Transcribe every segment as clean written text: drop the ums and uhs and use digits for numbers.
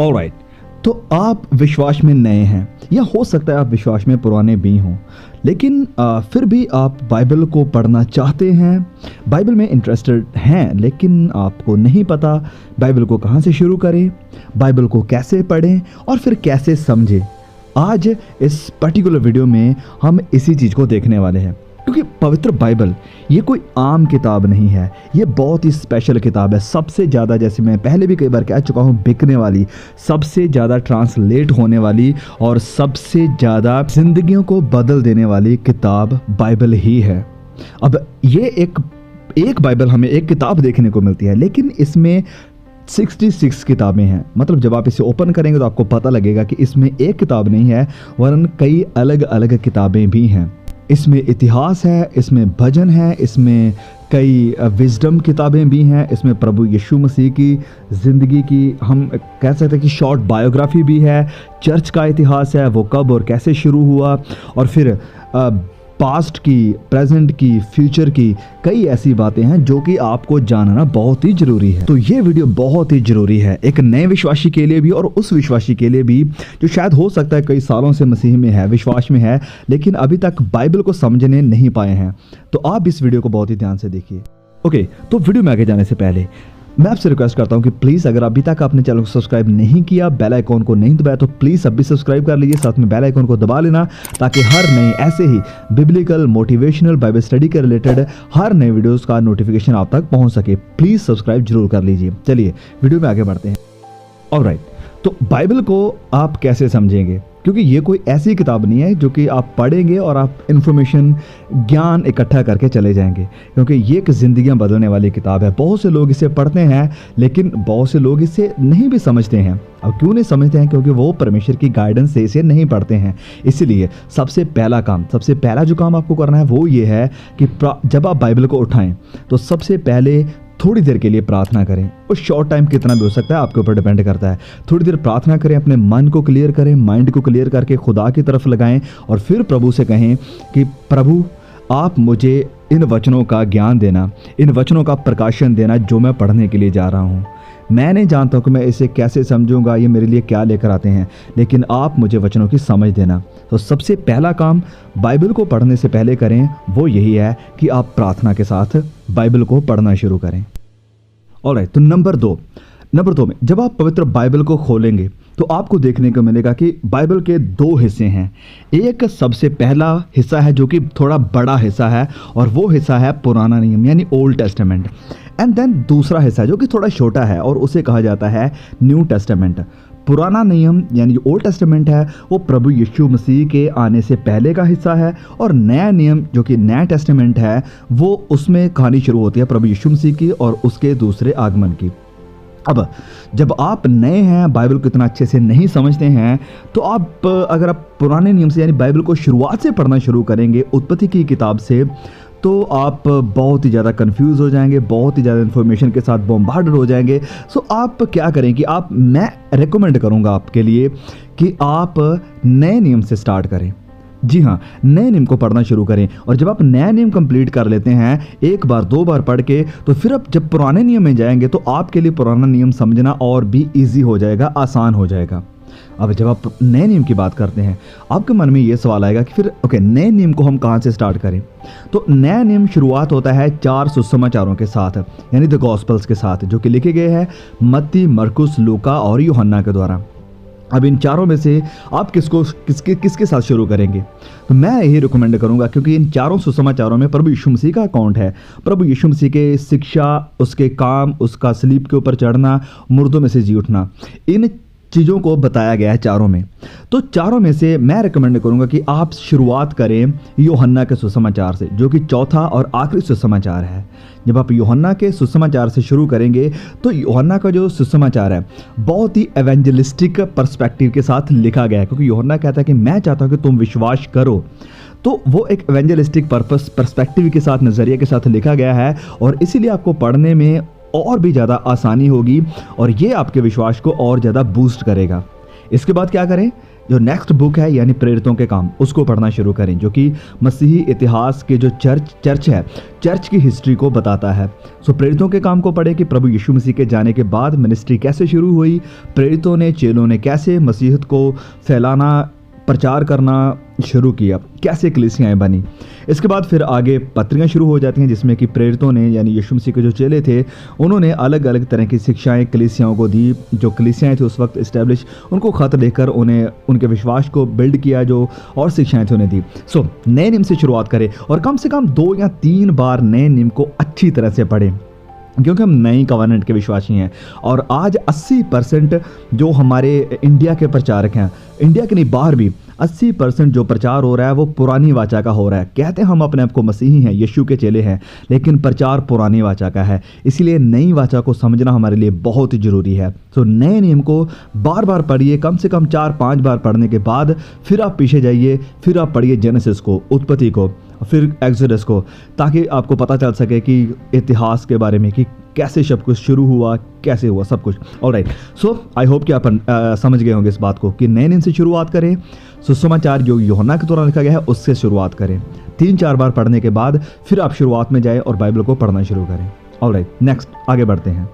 Alright, तो आप विश्वास में नए हैं या हो सकता है आप विश्वास में पुराने भी हों, लेकिन फिर भी आप बाइबल को पढ़ना चाहते हैं, बाइबल में इंटरेस्टेड हैं, लेकिन आपको नहीं पता बाइबल को कहाँ से शुरू करें, बाइबल को कैसे पढ़ें और फिर कैसे समझें। आज इस पर्टिकुलर वीडियो में हम इसी चीज़ को देखने वाले हैं, क्योंकि पवित्र बाइबल ये कोई आम किताब नहीं है, ये बहुत ही स्पेशल किताब है। सबसे ज़्यादा, जैसे मैं पहले भी कई बार कह चुका हूँ, बिकने वाली, सबसे ज़्यादा ट्रांसलेट होने वाली और सबसे ज़्यादा जिंदगियों को बदल देने वाली किताब बाइबल ही है। अब ये एक बाइबल हमें एक किताब देखने को मिलती है, लेकिन इसमें 66 किताबें हैं। मतलब जब आप इसे ओपन करेंगे तो आपको पता लगेगा कि इसमें एक किताब नहीं है, वरन कई अलग अलग किताबें भी हैं। इसमें इतिहास है, इसमें भजन है, इसमें कई विजडम किताबें भी हैं, इसमें प्रभु यीशु मसीह की ज़िंदगी की हम कह सकते हैं कि शॉर्ट बायोग्राफी भी है, चर्च का इतिहास है, वो कब और कैसे शुरू हुआ, और फिर पास्ट की, प्रेजेंट की, फ्यूचर की कई ऐसी बातें हैं जो कि आपको जानना बहुत ही ज़रूरी है। तो ये वीडियो बहुत ही ज़रूरी है, एक नए विश्वासी के लिए भी और उस विश्वासी के लिए भी जो शायद हो सकता है कई सालों से मसीह में है, विश्वास में है, लेकिन अभी तक बाइबल को समझने नहीं पाए हैं। तो आप इस वीडियो को बहुत ही ध्यान से देखिए। ओके, तो वीडियो में आगे जाने से पहले मैं आपसे रिक्वेस्ट करता हूं कि प्लीज़ अगर अभी तक आपने चैनल को सब्सक्राइब नहीं किया, बेल आइकॉन को नहीं दबाया, तो प्लीज़ अभी सब्सक्राइब कर लीजिए, साथ में बेल आइकॉन को दबा लेना, ताकि हर नए ऐसे ही बिब्लिकल, मोटिवेशनल, बाइबल स्टडी के रिलेटेड हर नए वीडियोस का नोटिफिकेशन आप तक पहुंच सके। प्लीज़ सब्सक्राइब जरूर कर लीजिए। चलिए वीडियो में आगे बढ़ते हैं। ऑलराइट, तो बाइबल को आप कैसे समझेंगे, क्योंकि ये कोई ऐसी किताब नहीं है जो कि आप पढ़ेंगे और आप इन्फॉर्मेशन, ज्ञान इकट्ठा करके चले जाएंगे, क्योंकि ये एक ज़िंदगियां बदलने वाली किताब है। बहुत से लोग इसे पढ़ते हैं, लेकिन बहुत से लोग इसे नहीं भी समझते हैं। अब क्यों नहीं समझते हैं? क्योंकि वो परमेश्वर की गाइडेंस से इसे नहीं पढ़ते हैं। इसीलिए सबसे पहला जो काम आपको करना है वो ये है कि जब आप बाइबल को उठाएं तो सबसे पहले थोड़ी देर के लिए प्रार्थना करें। उस शॉर्ट टाइम कितना भी हो सकता है, आपके ऊपर डिपेंड करता है। थोड़ी देर प्रार्थना करें, अपने मन को क्लियर करें, माइंड को क्लियर करके खुदा की तरफ लगाएं और फिर प्रभु से कहें कि प्रभु आप मुझे इन वचनों का ज्ञान देना, इन वचनों का प्रकाशन देना जो मैं पढ़ने के लिए जा रहा हूँ। मैं नहीं जानता हूँ कि मैं इसे कैसे समझूंगा, ये मेरे लिए क्या लेकर आते हैं, लेकिन आप मुझे वचनों की समझ देना। तो सबसे पहला काम बाइबल को पढ़ने से पहले करें वो यही है कि आप प्रार्थना के साथ बाइबल को पढ़ना शुरू करें। ऑलराइट, तो नंबर दो में जब आप पवित्र बाइबल को खोलेंगे तो आपको देखने को मिलेगा कि बाइबल के दो हिस्से हैं। एक सबसे पहला हिस्सा है जो कि थोड़ा बड़ा हिस्सा है, और वो हिस्सा है पुराना नियम यानी ओल्ड टेस्टामेंट। एंड देन दूसरा हिस्सा जो कि थोड़ा छोटा है और उसे कहा जाता है न्यू टेस्टामेंट। पुराना नियम यानी ओल्ड टेस्टामेंट है वो प्रभु यीशु मसीह के आने से पहले का हिस्सा है, और नया नियम जो कि नया टेस्टामेंट है वो उसमें कहानी शुरू होती है प्रभु यीशु मसीह की और उसके दूसरे आगमन की। अब जब आप नए हैं, बाइबल को इतना अच्छे से नहीं समझते हैं, तो अगर आप पुराने नियम से यानी बाइबल को शुरुआत से पढ़ना शुरू करेंगे, उत्पत्ति की किताब से, तो आप बहुत ही ज़्यादा कंफ्यूज हो जाएंगे, बहुत ही ज़्यादा इन्फॉर्मेशन के साथ बॉम्बार्डेड हो जाएंगे। सो आप क्या करें कि मैं रेकमेंड करूँगा आपके लिए कि आप नए नियम से स्टार्ट करें। जी हाँ, नए नियम को पढ़ना शुरू करें, और जब आप नया नियम कंप्लीट कर लेते हैं एक बार दो बार पढ़ के, तो फिर आप जब पुराने नियम में जाएंगे तो आपके लिए पुराना नियम समझना और भी ईजी हो जाएगा, आसान हो जाएगा। अब जब आप नए नियम की बात करते हैं, आपके मन में ये सवाल आएगा कि फिर ओके, नए नियम को हम कहाँ से स्टार्ट करें? तो नया नियम शुरुआत होता है 4 सुसमाचारों के साथ, यानी द गॉस्पेल्स के साथ, जो कि लिखे गए हैं मत्ती, मरकुस, लूका और यूहन्ना के द्वारा। अब इन चारों में से आप किसके साथ शुरू करेंगे? तो मैं यही रिकमेंड करूंगा, क्योंकि इन चारों सुसमाचारों में प्रभु यीशु मसीह का अकाउंट है। प्रभु यीशु मसीह के शिक्षा, उसके काम, उसका सलीब के ऊपर चढ़ना, मुर्दों में से जी उठना, इन चीज़ों को बताया गया है चारों में। तो चारों में से मैं रिकमेंड करूंगा कि आप शुरुआत करें यूहन्ना के सुसमाचार से, जो कि चौथा और आखिरी सुसमाचार है। जब आप यूहन्ना के सुसमाचार से शुरू करेंगे तो यूहन्ना का जो सुसमाचार है बहुत ही एवेंजलिस्टिक पर्सपेक्टिव के साथ लिखा गया है, क्योंकि यूहन्ना कहता है कि मैं चाहता हूं कि तुम विश्वास करो। तो वो एक एवेंजलिस्टिक पर्सपेक्टिव के साथ, नज़रिए के साथ लिखा गया है, और इसीलिए आपको पढ़ने में और भी ज़्यादा आसानी होगी और ये आपके विश्वास को और ज़्यादा बूस्ट करेगा। इसके बाद क्या करें जो नेक्स्ट बुक है यानी प्रेरितों के काम, उसको पढ़ना शुरू करें, जो कि मसीही इतिहास के जो चर्च है, चर्च की हिस्ट्री को बताता है। सो प्रेरितों के काम को पढ़ें कि प्रभु यीशु मसीह के जाने के बाद मिनिस्ट्री कैसे शुरू हुई, प्रेरितों ने, चेलों ने कैसे मसीहत को फैलाना, प्रचार करना शुरू किया, कैसे कलीसियाएं बनी। इसके बाद फिर आगे पत्रियां शुरू हो जाती हैं, जिसमें कि प्रेरितों ने यानी यीशु मसीह के जो चेले थे उन्होंने अलग अलग तरह की शिक्षाएं कलीसियाओं को दी। जो कलीसियाएं थी उस वक्त इस्टेब्लिश, उनको खत देकर उन्हें उनके विश्वास को बिल्ड किया, जो और शिक्षाएं थी उन्हें दी। सो नए नियम से शुरुआत करें और कम से कम 2 या 3 बार नए नियम को अच्छी तरह से पढ़ें, क्योंकि हम नई कवानेंट के विश्वासी हैं। और आज 80% जो हमारे इंडिया के प्रचारक हैं, इंडिया के नहीं बाहर भी 80% जो प्रचार हो रहा है वो पुरानी वाचा का हो रहा है। कहते हैं हम अपने आप को मसीही हैं, यीशु के चेले हैं, लेकिन प्रचार पुरानी वाचा का है। इसीलिए नई वाचा को समझना हमारे लिए बहुत ही ज़रूरी है। तो नए नियम को बार बार पढ़िए, कम से कम 4-5 बार पढ़ने के बाद फिर आप पीछे जाइए, फिर आप पढ़िए जेनेसिस को, उत्पत्ति को, फिर एक्सोडस को, ताकि आपको पता चल सके कि इतिहास के बारे में कि कैसे सब कुछ शुरू हुआ, कैसे हुआ सब कुछ। ऑलराइट, सो आई होप कि आप समझ गए होंगे इस बात को कि नए नियम से शुरुआत करें। सुसमाचार जो यूहन्ना के दौरान लिखा गया है उससे शुरुआत करें। 3-4 बार पढ़ने के बाद फिर आप शुरुआत में जाएं और बाइबल को पढ़ना शुरू करें। ऑलराइट, नेक्स्ट आगे बढ़ते हैं।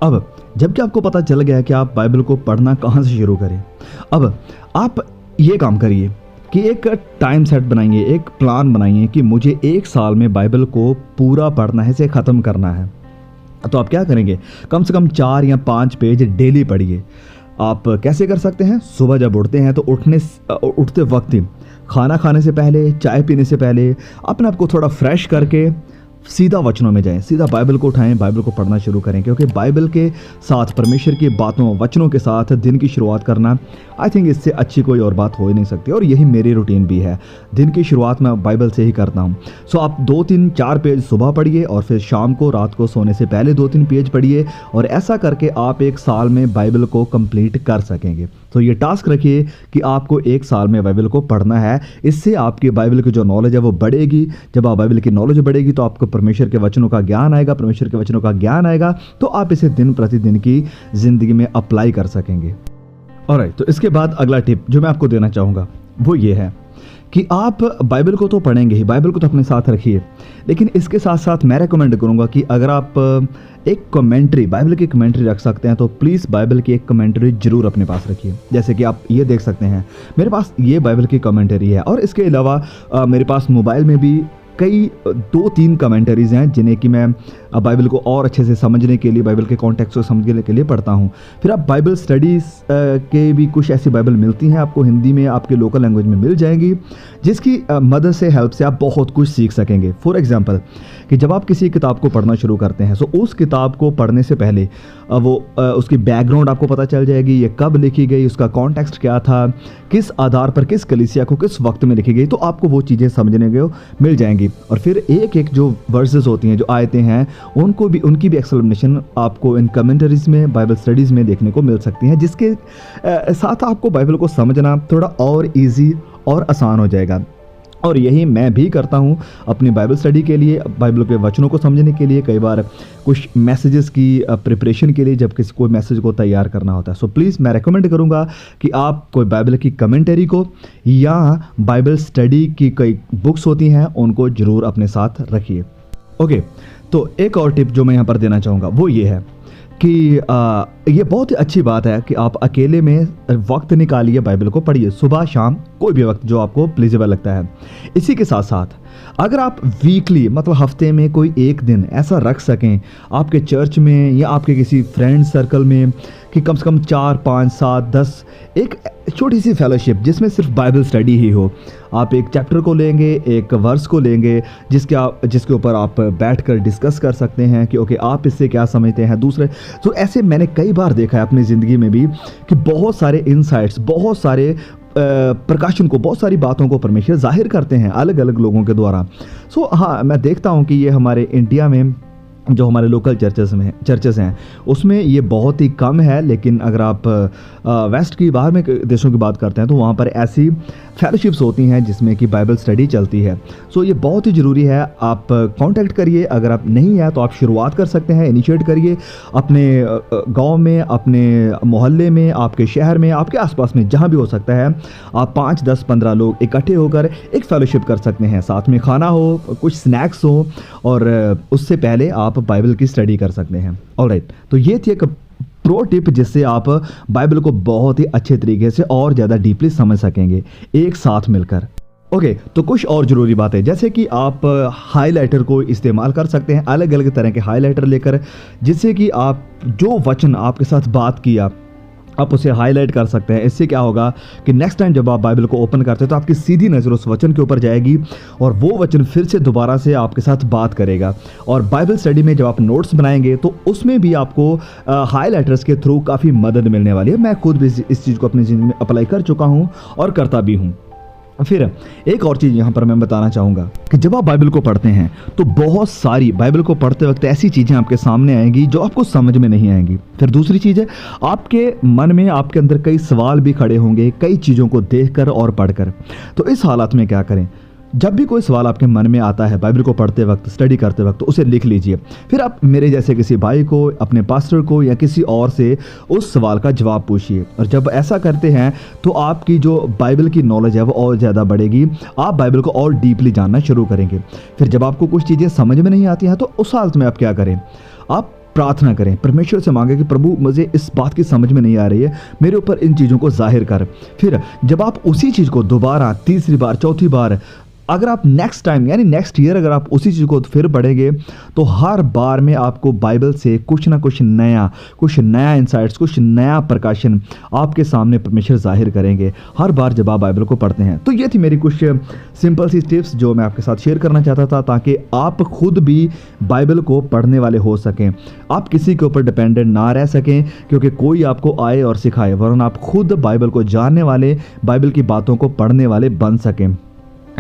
अब जबकि आपको पता चल गया है कि आप बाइबल को पढ़ना कहाँ से शुरू करें, अब आप ये काम करिए कि एक टाइम सेट बनाइए, एक प्लान बनाइए कि मुझे 1 साल में बाइबल को पूरा पढ़ना है, इसे ख़त्म करना है। तो आप क्या करेंगे, कम से कम 4 या 5 पेज डेली पढ़िए। आप कैसे कर सकते हैं, सुबह जब उठते हैं तो उठते वक्त ही, खाना खाने से पहले, चाय पीने से पहले अपने आप को थोड़ा फ्रेश करके सीधा वचनों में जाएं, सीधा बाइबल को उठाएं, बाइबल को पढ़ना शुरू करें, क्योंकि बाइबल के साथ, परमेश्वर की बातों, वचनों के साथ दिन की शुरुआत करना, आई थिंक इससे अच्छी कोई और बात हो ही नहीं सकती। और यही मेरी रूटीन भी है, दिन की शुरुआत मैं बाइबल से ही करता हूँ। सो आप 2-3-4 पेज सुबह पढ़िए और फिर शाम को, रात को सोने से पहले 2-3 पेज पढ़िए, और ऐसा करके आप 1 साल में बाइबल को कंप्लीट कर सकेंगे। तो ये टास्क रखिए कि आपको 1 साल में बाइबल को पढ़ना है। इससे आपकी बाइबल की जो नॉलेज है वो बढ़ेगी। जब आप बाइबल की नॉलेज बढ़ेगी तो आपको परमेश्वर के वचनों का ज्ञान आएगा, परमेश्वर के वचनों का ज्ञान आएगा तो आप इसे दिन प्रतिदिन की ज़िंदगी में अप्लाई कर सकेंगे। ऑलराइट, तो इसके बाद अगला टिप जो मैं आपको देना चाहूँगा वो ये है कि आप बाइबल को तो पढ़ेंगे ही, बाइबल को तो अपने साथ रखिए, लेकिन इसके साथ साथ मैं रेकमेंड करूँगा कि अगर आप एक कमेंट्री, बाइबल की कमेंट्री रख सकते हैं तो प्लीज़ बाइबल की एक कमेंट्री जरूर अपने पास रखिए। जैसे कि आप ये देख सकते हैं मेरे पास ये बाइबल की कमेंट्री है, और इसके अलावा मेरे पास मोबाइल में भी कई 2-3 कमेंटरीज़ हैं जिन्हें कि मैं बाइबल को और अच्छे से समझने के लिए, बाइबल के कॉन्टेक्स्ट को समझने के लिए पढ़ता हूँ। फिर आप बाइबल स्टडीज़ के भी कुछ ऐसी बाइबल मिलती हैं आपको, हिंदी में, आपके लोकल लैंग्वेज में मिल जाएंगी, जिसकी मदद से, हेल्प से आप बहुत कुछ सीख सकेंगे। फॉर एग्जांपल कि जब आप किसी किताब को पढ़ना शुरू करते हैं तो उस किताब को पढ़ने से पहले उसकी बैकग्राउंड आपको पता चल जाएगी, ये कब लिखी गई, उसका कॉन्टेक्स्ट क्या था, किस आधार पर, किस कलीसिया को किस वक्त में लिखी गई, तो आपको वो चीज़ें समझने को मिल जाएंगी। और फिर एक जो वर्सेस होती हैं, जो आयतें हैं, उनकी भी एक्सप्लेनेशन आपको इन कमेंटरीज में, बाइबल स्टडीज़ में देखने को मिल सकती हैं, जिसके साथ आपको बाइबल को समझना थोड़ा और ईजी और आसान हो जाएगा। और यही मैं भी करता हूँ अपनी बाइबल स्टडी के लिए, बाइबल के वचनों को समझने के लिए, कई बार कुछ मैसेजेस की प्रिपरेशन के लिए, जब किसी कोई मैसेज को तैयार करना होता है। सो प्लीज़ मैं रेकमेंड करूँगा कि आप कोई बाइबल की कमेंटरी को या बाइबल स्टडी की कई बुक्स होती हैं उनको ज़रूर अपने साथ रखिए। ओके, तो एक और टिप जो मैं यहाँ पर देना चाहूँगा वो ये है कि ये बहुत ही अच्छी बात है कि आप अकेले में वक्त निकालिए, बाइबल को पढ़िए, सुबह शाम कोई भी वक्त जो आपको प्लीजेबल लगता है। इसी के साथ साथ अगर आप वीकली, मतलब हफ्ते में कोई एक दिन ऐसा रख सकें आपके चर्च में या आपके किसी फ्रेंड सर्कल में कि कम से कम 4, 5, 7, 10 एक छोटी सी फेलोशिप जिसमें सिर्फ बाइबल स्टडी ही हो। आप एक चैप्टर को लेंगे, एक वर्स को लेंगे, जिसके ऊपर आप बैठकर डिस्कस कर सकते हैं कि ओके आप इससे क्या समझते हैं दूसरे। तो ऐसे मैंने कई बार देखा है अपनी ज़िंदगी में भी कि बहुत सारे इनसाइट्स, बहुत सारे प्रकाशन को, बहुत सारी बातों को परमेश्वर जाहिर करते हैं अलग अलग लोगों के द्वारा। सो हाँ, मैं देखता हूँ कि ये हमारे इंडिया में जो हमारे लोकल चर्चेस हैं उसमें ये बहुत ही कम है। लेकिन अगर आप वेस्ट की बाहर में देशों की बात करते हैं तो वहाँ पर ऐसी फेलोशिप्स होती हैं जिसमें कि बाइबल स्टडी चलती है। सो ये बहुत ही ज़रूरी है, आप कांटेक्ट करिए। अगर आप नहीं है तो आप शुरुआत कर सकते हैं, इनिशिएट करिए अपने गांव में, अपने मोहल्ले में, आपके शहर में, आपके आसपास में जहाँ भी हो सकता है। आप 5, 10, 15 लोग इकट्ठे होकर एक फेलोशिप कर सकते हैं, साथ में खाना हो, कुछ स्नैक्स हो और उससे पहले आप बाइबल की स्टडी कर सकते हैं। ऑलराइट, तो ये थी एक प्रो टिप जिससे आप बाइबल को बहुत ही अच्छे तरीके से और ज़्यादा डीपली समझ सकेंगे एक साथ मिलकर। ओके, तो कुछ और ज़रूरी बातें, जैसे कि आप हाइलाइटर को इस्तेमाल कर सकते हैं, अलग अलग तरह के हाइलाइटर लेकर, जिससे कि आप जो वचन आपके साथ बात किया आप उसे हाईलाइट कर सकते हैं। इससे क्या होगा कि नेक्स्ट टाइम जब आप बाइबल को ओपन करते हैं तो आपकी सीधी नज़र उस वचन के ऊपर जाएगी और वो वचन फिर से दोबारा से आपके साथ बात करेगा। और बाइबल स्टडी में जब आप नोट्स बनाएंगे तो उसमें भी आपको हाईलाइटर्स के थ्रू काफ़ी मदद मिलने वाली है। मैं खुद भी इस चीज़ को अपनी ज़िंदगी में अप्लाई कर चुका हूँ और करता भी हूँ। फिर एक और चीज़ यहाँ पर मैं बताना चाहूँगा कि जब आप बाइबल को पढ़ते हैं तो बहुत सारी बाइबल को पढ़ते वक्त ऐसी चीज़ें आपके सामने आएंगी जो आपको समझ में नहीं आएंगी। फिर दूसरी चीज़ है, आपके मन में आपके अंदर कई सवाल भी खड़े होंगे कई चीज़ों को देखकर और पढ़कर। तो इस हालत में क्या करें, जब भी कोई सवाल आपके मन में आता है बाइबल को पढ़ते वक्त, स्टडी करते वक्त, तो उसे लिख लीजिए। फिर आप मेरे जैसे किसी भाई को, अपने पास्टर को या किसी और से उस सवाल का जवाब पूछिए। और जब ऐसा करते हैं तो आपकी जो बाइबल की नॉलेज है वो और ज़्यादा बढ़ेगी, आप बाइबल को और डीपली जानना शुरू करेंगे। फिर जब आपको कुछ चीज़ें समझ में नहीं आती हैं तो उस हालत में आप क्या करें, आप प्रार्थना करें, परमेश्वर से मांगे कि प्रभु मुझे इस बात की समझ में नहीं आ रही है, मेरे ऊपर इन चीज़ों को जाहिर कर। फिर जब आप उसी चीज़ को दोबारा, तीसरी बार, चौथी बार, अगर आप नेक्स्ट टाइम यानी नेक्स्ट ईयर अगर आप उसी चीज़ को फिर पढ़ेंगे तो हर बार में आपको बाइबल से कुछ ना कुछ नया इंसाइट्स, कुछ नया प्रकाशन आपके सामने परमेश्वर जाहिर करेंगे हर बार जब आप बाइबल को पढ़ते हैं। तो ये थी मेरी कुछ सिंपल सी टिप्स जो मैं आपके साथ शेयर करना चाहता था, ताकि आप खुद भी बाइबल को पढ़ने वाले हो सकें, आप किसी के ऊपर डिपेंडेंट ना रह सकें क्योंकि कोई आपको आए और सिखाए, वरना आप खुद बाइबल को जानने वाले, बाइबल की बातों को पढ़ने वाले बन सकें।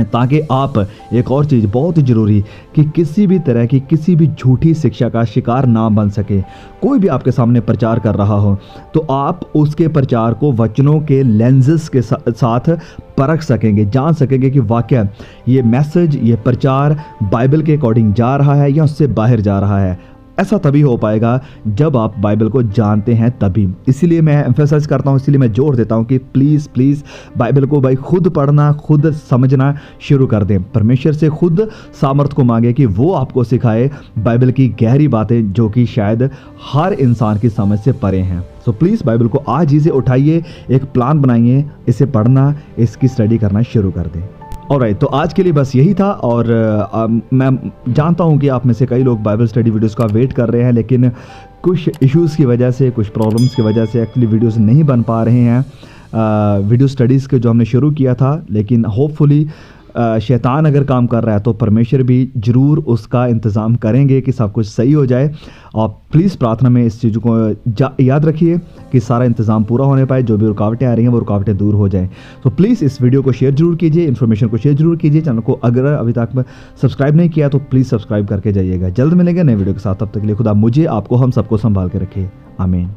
ताकि आप, एक और चीज़ बहुत ही ज़रूरी, कि किसी भी तरह की किसी भी झूठी शिक्षा का शिकार ना बन सके। कोई भी आपके सामने प्रचार कर रहा हो तो आप उसके प्रचार को वचनों के लेंसेस के साथ परख सकेंगे, जान सकेंगे कि वाकई ये मैसेज, ये प्रचार बाइबल के अकॉर्डिंग जा रहा है या उससे बाहर जा रहा है। ऐसा तभी हो पाएगा जब आप बाइबल को जानते हैं तभी। इसीलिए मैं एम्फेसाइज करता हूँ, इसीलिए मैं जोर देता हूँ कि प्लीज़ बाइबल को भाई खुद पढ़ना, खुद समझना शुरू कर दें। परमेश्वर से खुद सामर्थ्य को मांगे कि वो आपको सिखाए बाइबल की गहरी बातें जो कि शायद हर इंसान की समझ से परे हैं। सो प्लीज़ बाइबल को आज ही से उठाइए, एक प्लान बनाइए, इसे पढ़ना, इसकी स्टडी करना शुरू कर दें। ऑलराइट, तो आज के लिए बस यही था। और मैं जानता हूँ कि आप में से कई लोग बाइबल स्टडी वीडियोस का वेट कर रहे हैं, लेकिन कुछ इश्यूज़ की वजह से, कुछ प्रॉब्लम्स की वजह से एक्चुअली वीडियोस नहीं बन पा रहे हैं। वीडियो स्टडीज़ के जो हमने शुरू किया था, लेकिन होपफुली शैतान अगर काम कर रहा है तो परमेश्वर भी ज़रूर उसका इंतज़ाम करेंगे कि सब कुछ सही हो जाए। और प्लीज़ प्रार्थना में इस चीज़ को याद रखिए कि सारा इंतज़ाम पूरा होने पाए, जो भी रुकावटें आ रही हैं वो रुकावटें दूर हो जाएं। तो प्लीज़ इस वीडियो को शेयर जरूर कीजिए, इन्फॉर्मेशन को शेयर जरूर कीजिए। चैनल को अगर अभी तक सब्सक्राइब नहीं किया तो प्लीज़ सब्सक्राइब करके जाइएगा। जल्द मिलेंगे नए वीडियो के साथ, तब तक के लिए खुदा मुझे, आपको, हम सबको संभाल के रखिए। आमीन।